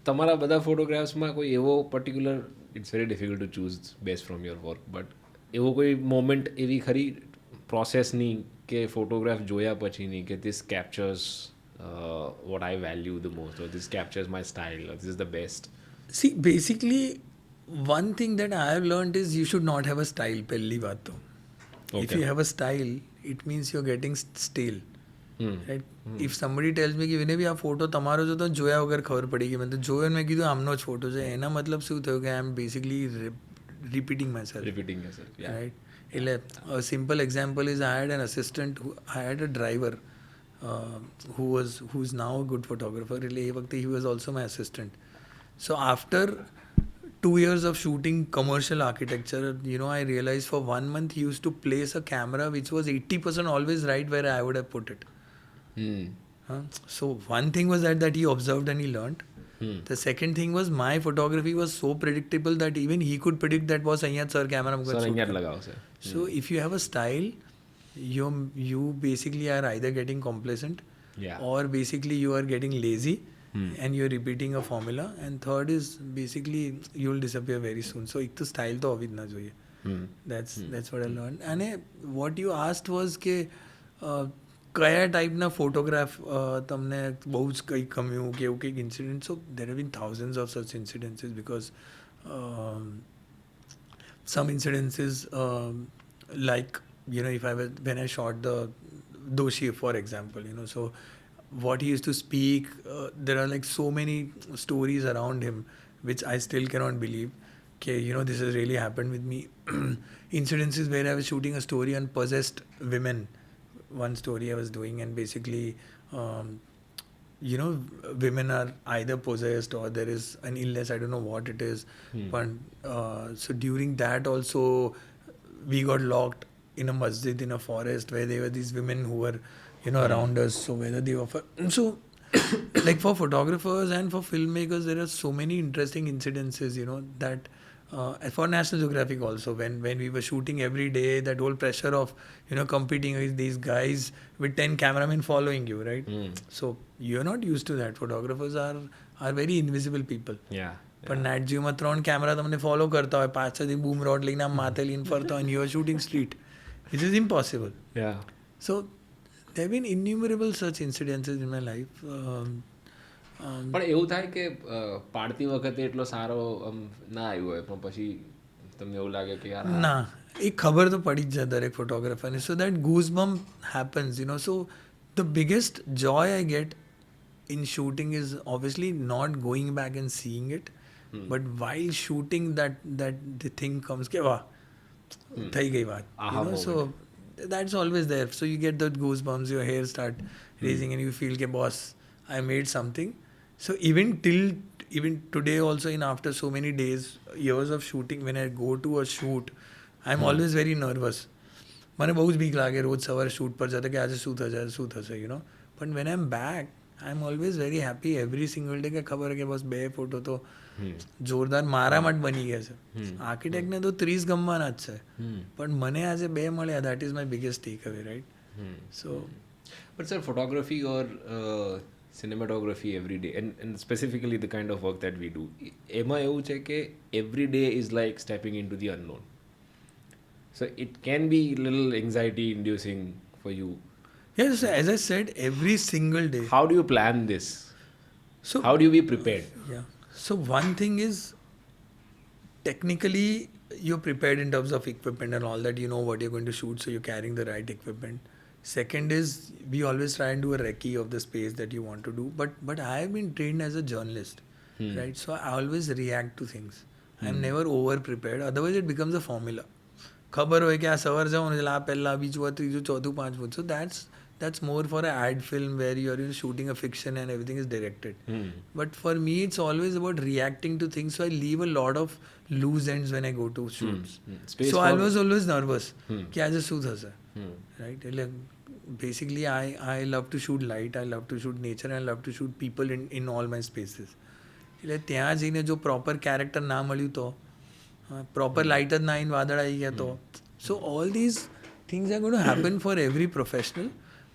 તમારા બધા ફોટોગ્રાફ્સમાં કોઈ એવો particular, it's very difficult to choose best from your work, but એવો કોઈ મોમેન્ટ એવી ખરી પ્રોસેસની કે ફોટોગ્રાફ જોયા પછીની કે this કેપ્ચર્સ what I value the most, or this કેપ્ચર્સ my style, or this is the best? See, basically, one thing that I have learned is you should not have a style. पहली बात तो, if you have a style, it means you're getting stale. Right? If somebody tells me कि વિનય ભી આ photo તમારો જો તો જોયા વગર ખબર પડી ગઈ, મેં તો જોયો ને મેં કીધું આમનો જ ફોટો છે, એના મતલબ શું થયું કે આઈ એમ બેસિકલી repeating myself. Right? એટલે a simple example is I had an assistant, I had a driver who's now a good photographer. એટલે એ વખતે he was also my assistant. So after 2 years of shooting commercial architecture, I realized for 1 month he used to place a camera which was 80% always right where I would have put it. So one thing was that he observed and he learned. The second thing was my photography was so predictable that even he could predict that was અહીંયા sir camera So if you have a style, you basically are either getting complacent or basically you are getting lazy. And you're repeating a formula, and third is basically you'll disappear very soon. So ek to style to hovi na જોઈએ. That's what I learned. And what you asked was કે કયા ટાઈપના photograph તમને બહુ જ કંઈ ગમ્યું કે એવું કંઈક incident. So there have been thousands of such incidences because some incidences like when I shot the Doshi, for example, so what he used to speak, there are like so many stories around him which I still cannot believe. Okay, this has really happened with me. Incidences where I was shooting a story on possessed women. One story I was doing, and basically, women are either possessed or there is an illness. I don't know what it is. But so during that also, we got locked in a masjid in a forest where there were these women who were around us. So whether they offer, so like for photographers and for filmmakers, there are so many interesting incidences, that for National Geographic also, when we were shooting every day, that whole pressure of competing with these guys with 10 cameramen following you, right? So you're not used to that. Photographers are very invisible people. પણ night જીવમાં 3 camera તમને follow કરતા હોય, પાછળથી બૂમ road લઈને આમ માથે લઈને ફરતા હોય, and you are shooting street, which is impossible. So there have been innumerable such incidences in my life. પણ એવું થાય કે પાડતી વખતે એટલો સારો ના આવ્યો હોય, પણ પછી તમને એવું લાગે કે યાર ના, એ ખબર તો પડી જ જાય દરેક ફોટોગ્રાફરને. So that goosebump happens, So the biggest joy I get in shooting is obviously not going back and seeing it, but while shooting that the thing comes ke વાહ થઈ ગઈ વાત, so that's always there. So you get that goosebumps, your hair start raising, and you feel ke boss, I made something. So even today also, after so many days, years of shooting, when I go to a shoot, I'm always very nervous. મને બહુ જ બીક લાગે રોજ સવારે shoot પર જતા કે આજે શું થશે, But when I'm back, I'm always very happy every single day કે ખબર કે બસ 2 ફોટો તો જોરદાર મારા માટે બની ગયા છે. આર્કિટેક્ટને તો 30 ગમવાના જ છે, પણ મને આજે 2 મળ્યા, that is my biggest takeaway, right? So but sir, photography or cinematography every day, and specifically the kind of work that we do, એમાં એવું છે કે every day is like stepping into the unknown. So it can be a little anxiety inducing for you. Yes, so as I said, every single day. How do you plan this? So how do you be prepared? So one thing is, technically you're prepared in terms of equipment and all that, what you're going to shoot, so you're carrying the right equipment. Second is, we always try and do a recce of the space that you want to do, but I have been trained as a journalist, right? So I always react to things. I'm never over prepared, otherwise it becomes a formula. ખબર હોય કે આ સવાર જવાનું એટલે આ પહેલા બીજું ત્રીજું ચોથું પાંચમું. So that's more for an ad film where you're shooting a fiction and everything is directed. But for me, it's always about reacting to things. So I leave a lot of loose ends when I go to shoots. So I was always nervous कि આજે શું થશે, right? એટલે basically I love to shoot light, I love to shoot nature, and I love to shoot people in all my spaces. એટલે ત્યાં જઈને જો proper character ના મળ્યું તો, પ્રોપર લાઇટ જ ના આવીને વાદળ આવી ગયા તો, so all these things are going to happen for every professional.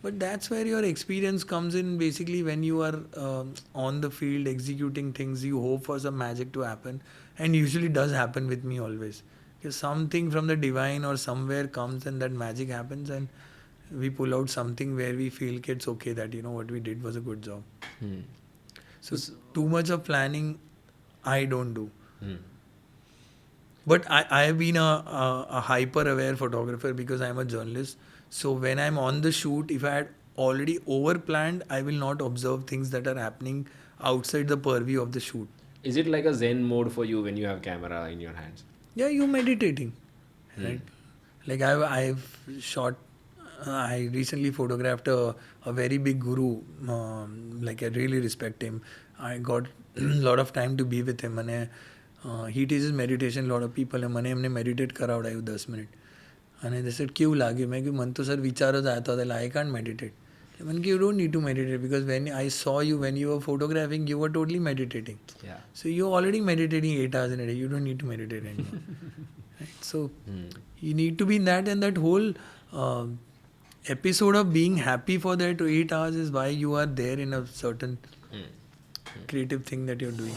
But that's where your experience comes in. Basically, when you are on the field executing things, you hope for some magic to happen, and usually does happen with me always. Because something from the divine or somewhere comes, and that magic happens, and we pull out something where we feel it's okay, that what we did was a good job. So too much of planning, I don't do. But I have been a hyper aware photographer because I'm a journalist. So when I'm on the shoot, if I had already over planned, I will not observe things that are happening outside the purview of the shoot. Is it like a Zen mode for you when you have camera in your hands? Yeah, you're meditating, right? Like I've shot. I recently photographed a very big guru. Like I really respect him. I got a lot of time to be with him, and he teaches meditation. A lot of people, and मैंने meditate करावड़ायु 10 minutes. And they said क्यों लागे मैं कि मन तो sir विचारों आता था. I can't meditate. मैंने कि you don't need to meditate because when I saw you when you were photographing, you were totally meditating. Yeah. So you're already meditating 8 hours in a day. You don't need to meditate anymore. Right? So you need to be in that, and that whole episode of being happy for that 8 hours is why you are there in a certain creative thing that you're doing.